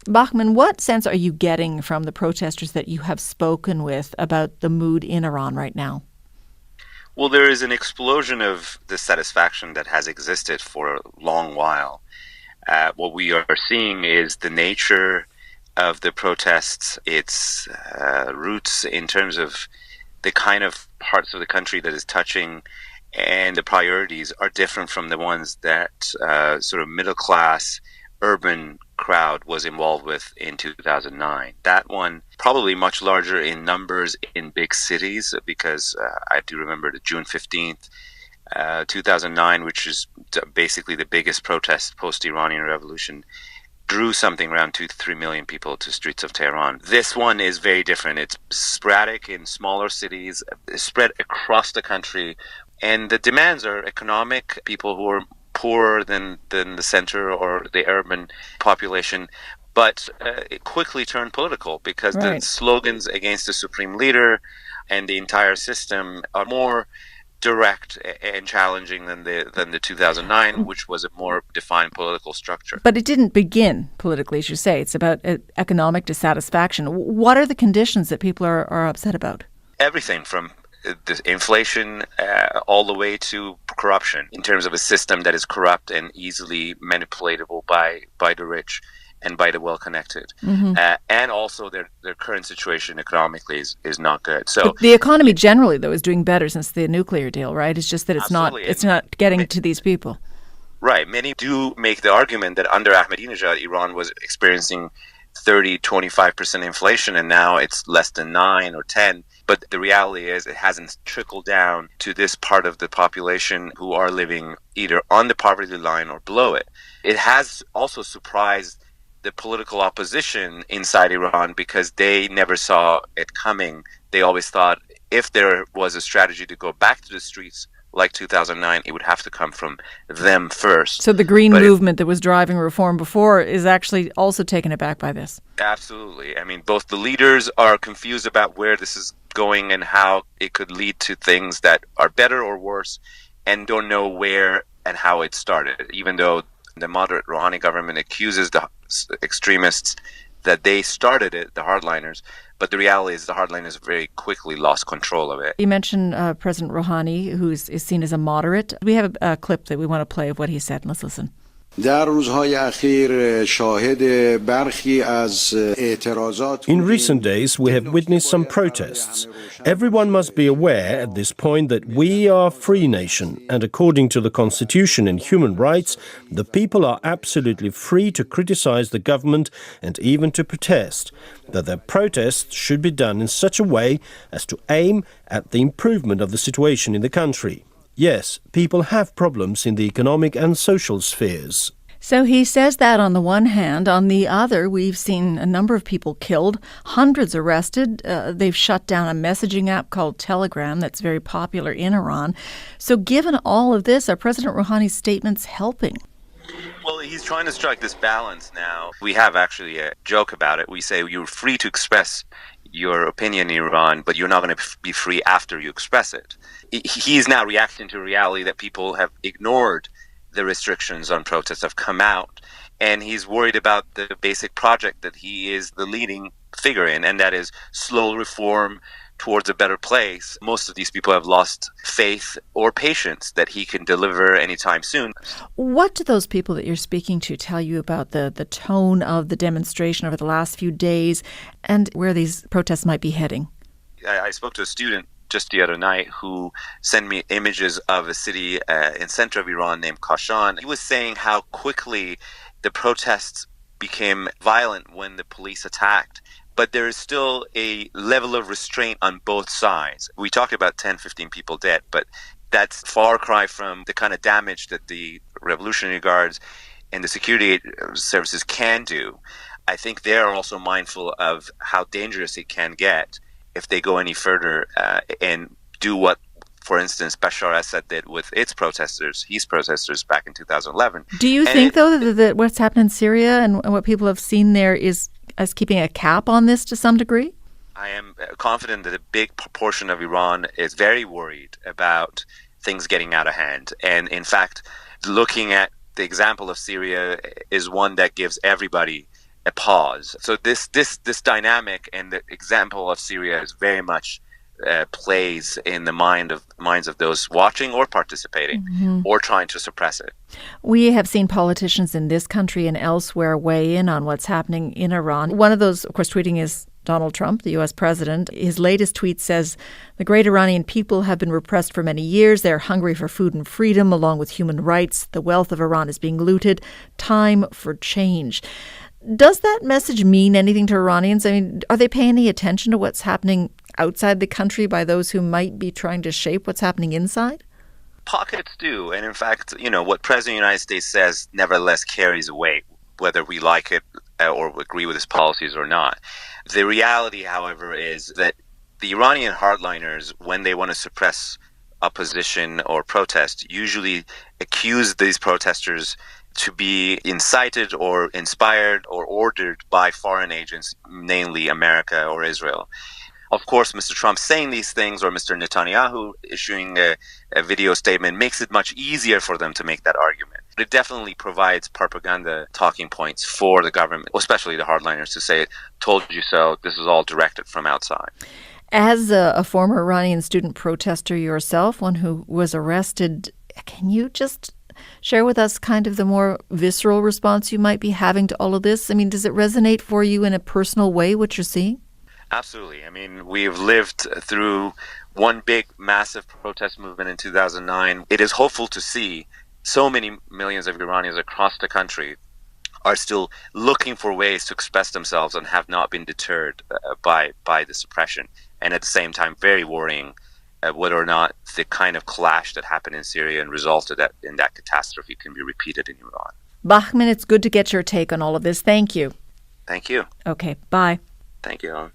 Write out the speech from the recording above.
Bahman, what sense are you getting from the protesters that you have spoken with about the mood in Iran right now? Well, there is an explosion of dissatisfaction that has existed for a long while. What we are seeing is the nature of the protests, its roots in terms of the kind of parts of the country that is touching, and the priorities are different from the ones that sort of middle-class urban crowd was involved with in 2009. That one probably much larger in numbers in big cities, because I do remember the June 15th, 2009, which is basically the biggest protest post-Iranian revolution, drew something around 2 to 3 million people to streets of Tehran. This one is very different. It's sporadic in smaller cities, spread across the country, and the demands are economic. People who are poorer than the center or the urban population, but it quickly turned political because the slogans against the supreme leader and the entire system are more direct and challenging than the 2009, which was a more defined political structure. But it didn't begin politically, as you say. It's about economic dissatisfaction. What are the conditions that people are upset about? Everything from the inflation all the way to corruption, in terms of a system that is corrupt and easily manipulatable by the rich and by the well-connected. Mm-hmm. And also their current situation economically is not good. So but the economy generally, though, is doing better since the nuclear deal, right? It's just that it's not getting to these people. Right. Many do make the argument that under Ahmadinejad, Iran was experiencing 30-25% inflation, and now it's less than 9 or 10. But the reality is it hasn't trickled down to this part of the population who are living either on the poverty line or below it. It has also surprised the political opposition inside Iran because they never saw it coming. They always thought if there was a strategy to go back to the streets like 2009, it would have to come from them first. So the green movement that was driving reform before is actually also taken aback by this. Absolutely. I mean, both the leaders are confused about where this is going and how it could lead to things that are better or worse, and don't know where and how it started, even though the moderate Rouhani government accuses the extremists that they started it, the hardliners, but the reality is the hardliners very quickly lost control of it. You mentioned President Rouhani, who is seen as a moderate. We have a clip that we want to play of what he said. Let's listen. In recent days, we have witnessed some protests. Everyone must be aware at this point that we are a free nation, and according to the Constitution and human rights, the people are absolutely free to criticize the government and even to protest. That their protests should be done in such a way as to aim at the improvement of the situation in the country. Yes, people have problems in the economic and social spheres. So he says that on the one hand. On the other, we've seen a number of people killed, hundreds arrested. They've shut down a messaging app called Telegram that's very popular in Iran. So given all of this, are President Rouhani's statements helping? Well, he's trying to strike this balance now. We have actually a joke about it. We say you're free to express your opinion in Iran, but you're not going to be free after you express it. He is now reacting to reality that people have ignored the restrictions on protests, have come out, and he's worried about the basic project that he is the leading figure in, and that is slow reform towards a better place. Most of these people have lost faith or patience that he can deliver anytime soon. What do those people that you're speaking to tell you about the tone of the demonstration over the last few days and where these protests might be heading? I spoke to a student just the other night who sent me images of a city in center of Iran named Kashan. He was saying how quickly the protests became violent when the police attacked. But there is still a level of restraint on both sides. We talked about 10, 15 people dead, but that's far cry from the kind of damage that the Revolutionary Guards and the security services can do. I think they're also mindful of how dangerous it can get if they go any further and do what, for instance, Bashar Assad did with his protesters back in 2011. Do you think, though, that what's happened in Syria and what people have seen there is as keeping a cap on this to some degree? I am confident that a big proportion of Iran is very worried about things getting out of hand. And in fact, looking at the example of Syria is one that gives everybody a pause. So this dynamic and the example of Syria is very much plays in the minds of those watching or participating or trying to suppress it. We have seen politicians in this country and elsewhere weigh in on what's happening in Iran. One of those, of course, tweeting is Donald Trump, the U.S. president. His latest tweet says, "The great Iranian people have been repressed for many years. They're hungry for food and freedom, along with human rights. The wealth of Iran is being looted. Time for change." Does that message mean anything to Iranians? I mean, are they paying any attention to what's happening outside the country by those who might be trying to shape what's happening inside? Pockets do. And in fact, what President of the United States says nevertheless carries weight, whether we like it or agree with his policies or not. The reality, however, is that the Iranian hardliners, when they want to suppress opposition or protest, usually accuse these protesters to be incited or inspired or ordered by foreign agents, namely America or Israel. Of course, Mr. Trump saying these things or Mr. Netanyahu issuing a video statement makes it much easier for them to make that argument. It definitely provides propaganda talking points for the government, especially the hardliners, to say, "Told you so, this is all directed from outside." As a former Iranian student protester yourself, one who was arrested, can you just share with us kind of the more visceral response you might be having to all of this? I mean, does it resonate for you in a personal way, what you're seeing? Absolutely. I mean, we've lived through one big, massive protest movement in 2009. It is hopeful to see so many millions of Iranians across the country are still looking for ways to express themselves and have not been deterred by the suppression. And at the same time, very worrying whether or not the kind of clash that happened in Syria and resulted in that catastrophe can be repeated in Iran. Bahman, it's good to get your take on all of this. Thank you. Thank you. Okay, bye. Thank you, Helen.